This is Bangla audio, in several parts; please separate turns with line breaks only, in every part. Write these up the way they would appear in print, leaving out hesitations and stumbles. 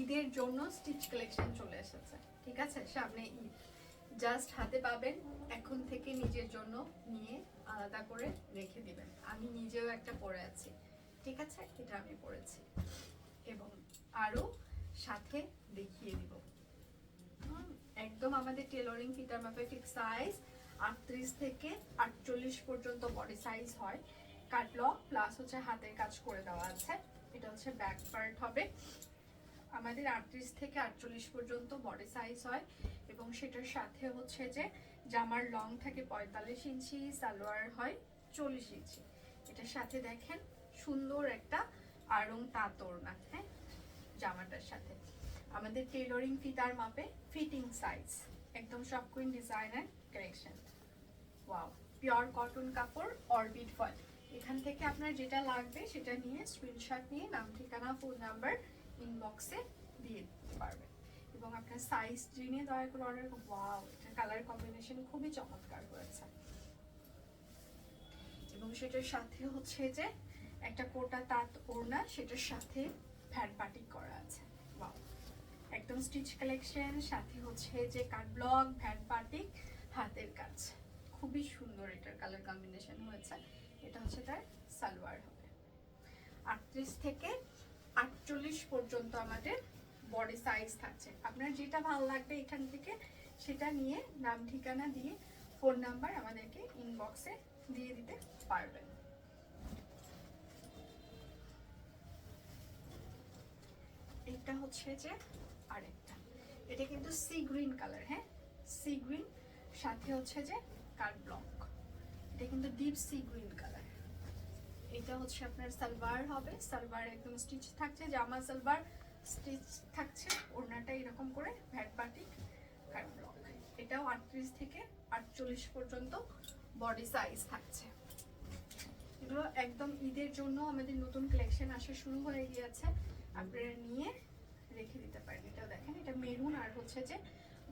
ঈদের জন্য স্টিচ কালেকশন চলে এসেছে, ঠিক আছে? সামনে ঈদ, জাস্ট হাতে পাবেন, এখন থেকে নিজের জন্য নিয়ে আলাদা করে রেখে দিবেন। আমি নিজেও একটা পরে আছি, ঠিক আছে? এটা আমি পরেছি এবং আরও সাথে দেখিয়ে দিব। একদম আমাদের টেলরিং ফিটার মাপে ঠিক সাইজ 38 থেকে 48 পর্যন্ত বডি সাইজ হয়। কাটলক প্লাস হচ্ছে হাতের কাজ করে দেওয়া আছে। এটা হচ্ছে ব্যাক পার্ট হবে। আমাদের 38 থেকে 48 পর্যন্ত বডি সাইজ হয় এবং সেটার সাথে হচ্ছে যে জামার লং থাকে 45 ইঞ্চি, সালোয়ার হয় 40 ইঞ্চি। এটার সাথে দেখেন সুন্দর একটা আড়ং তাঁত ওড়না, হ্যাঁ, জামাটার সাথে। আমাদের টেলরিং ফিতার মাপে ফিটিং সাইজ, একদম সব queen designer collection. Wow, pure cotton কাপড়, অরবিট ফয়েল। এখান থেকে আপনার যেটা লাগবে সেটা নিয়ে স্ক্রিনশট নিয়ে নাম, ঠিকানা, ফোন নাম্বার ইনবক্সে দিয়ে দিতে পারবেন এবং আপনার সাইজ জেনে দয়া করে অর্ডার করুন। ওয়াও, এটার কালার কম্বিনেশন খুবই চমৎকার হয়েছে এবং সেটার সাথে হচ্ছে যে একটা কোটা তাঁত ওড়না, সেটার সাথে ফ্যান পার্টি করা আছে। ওয়াও, একদম স্টিচ কালেকশন, সাথে হচ্ছে যে কাট ব্লক, ভ্যান পার্টি, হাতের কাজ, খুবই সুন্দর এটার কালার কম্বিনেশন হয়েছে। এটা হচ্ছে তার সালোয়ার হবে। 38 থেকে 48 পর্যন্ত আমাদের বডি সাইজ থাকছে। আপনার যেটা ভালো লাগবে এখান থেকে সেটা নিয়ে নাম, ঠিকানা দিয়ে ফোন নাম্বার আমাদেরকে ইনবক্সে দিয়ে দিতে পারবেন। এটা হচ্ছে যে আরেকটা, এটা কিন্তু সি গ্রিন কালার, হ্যাঁ, সি গ্রিন, সাথে হচ্ছে যে কাট ব্লক। এটা কিন্তু ডিপ সি গ্রিন কালার। এটা হচ্ছে আপনার সালোয়ার হবে, সালোয়ার একদম স্টিচ থাকছে, জামা সালোয়ার স্টিচ থাকছে, ওড়নাটা এরকম করে ভ্যাট বাটিক কাট ব্লক। এটাও 38 থেকে 48 পর্যন্ত বডি সাইজ থাকছে। এগুলো একদম ঈদের জন্য আমাদের নতুন কালেকশন আসা শুরু হয়ে গিয়েছে, আপনারা নিয়ে রেখে দিতে পারেন। এটা দেখেন, এটা মেরুন আর হচ্ছে যে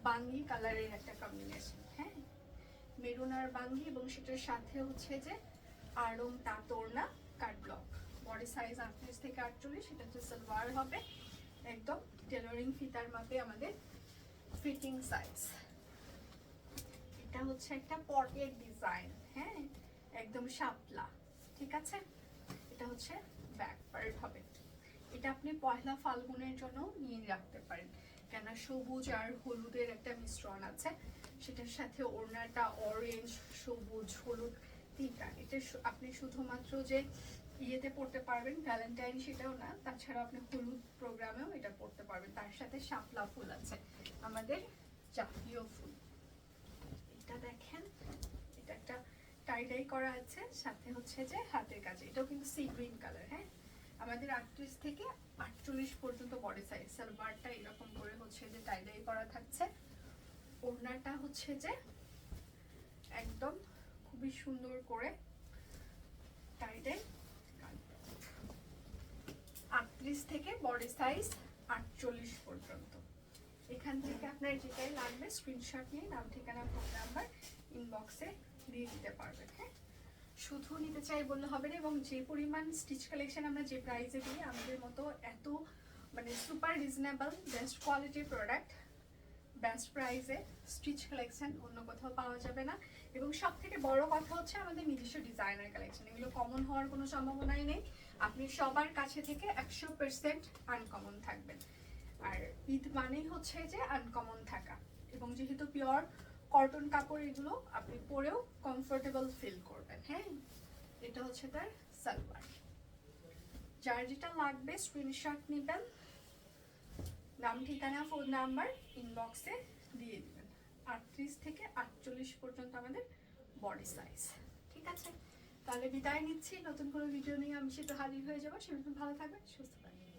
বাঙ্গি কালারের একটা কম্বিনেশন, হ্যাঁ, মেরুন আর বাঙ্গি, এবং সেটার সাথে হচ্ছে যে আড়ং তাঁত ওড়না, কাট ব্লক। বডি সাইজ 38 থেকে 48। এটা হচ্ছে সালোয়ার হবে, একদম টেলরিং ফিতার মাপে আমাদের ফিটিং সাইজ। এটা হচ্ছে একটা পকেট ডিজাইন, হ্যাঁ, একদম শাপলা, ঠিক আছে? এটা হচ্ছে ব্যাক পার্ট হবে। এটা আপনি পয়লা ফাল্গুনের জন্য নিয়ে রাখতে পারেন, কেন সবুজ আর হলুদের একটা মিশ্রণ আছে, সেটার সাথে ওড়নাটা অরেঞ্জ, সবুজ, হলুদ তিনটা। এটা আপনি শুধুমাত্র যে ইয়েতে পড়তে পারবেন ভ্যালেন্টাইন সেটাও না, তাছাড়া আপনি হলুদ প্রোগ্রামেও এটা পড়তে পারবেন। তার সাথে শাপলা ফুল আছে, আমাদের জাতীয় ফুল। এটা দেখেন, এটা একটা টাই করা আছে, সাথে হচ্ছে যে হাতের কাছে। এটাও কিন্তু সি গ্রিন কালার, হ্যাঁ। আমাদের 38 থেকে 48 পর্যন্ত বডি সাইজ। সালোয়ারটা এরকম করে হচ্ছে যে টাই করা থাকছে, ওড়নাটা হচ্ছে যে একদম খুবই সুন্দর করে টাই 38 থেকে বডি সাইজ 48 পর্যন্ত। এখান থেকে আপনার যেটাই লাগবে স্ক্রিনশট নিয়ে নাম, ঠিকানা, ফোন নাম্বার ইনবক্সে দিয়ে দিতে পারবেন, হ্যাঁ। শুধু নিতে চাই বললে হবে না, এবং যে পরিমাণ স্টিচ কালেকশন আমরা যে প্রাইসে দিই, আমাদের মতো এত মানে সুপার রিজনেবল বেস্ট কোয়ালিটির প্রোডাক্ট বেস্ট প্রাইসে স্টিচ কালেকশন অন্য কোথাও পাওয়া যাবে না। এবং সব থেকে বড় কথা হচ্ছে আমাদের নিজস্ব ডিজাইনার কালেকশন, এগুলো কমন হওয়ার কোনো সম্ভাবনাই নেই। আপনি সবার কাছে থেকে 100% আনকমন থাকবেন। আর ঈদ মানেই হচ্ছে যে আনকমন থাকা, এবং যেহেতু পিওর কটন কাপড়, এগুলো আপনি পরেও কমফোর্টেবল ফিল করবেন, হ্যাঁ। এটা হচ্ছে তার সালোয়ার। যার যেটা লাগবে স্ক্রিনশট নেবেন, নাম, ঠিকানা, ফোন নাম্বার ইনবক্সে দিয়ে দিবেন। 38 থেকে 48 পর্যন্ত আমাদের বডি সাইজ, ঠিক আছে? তাহলে বিদায় নিচ্ছি, নতুন কোনো ভিডিও নিয়ে আমি সেটা হাজির হয়ে যাবো। সে ভালো থাকবেন, সুস্থ থাকবেন।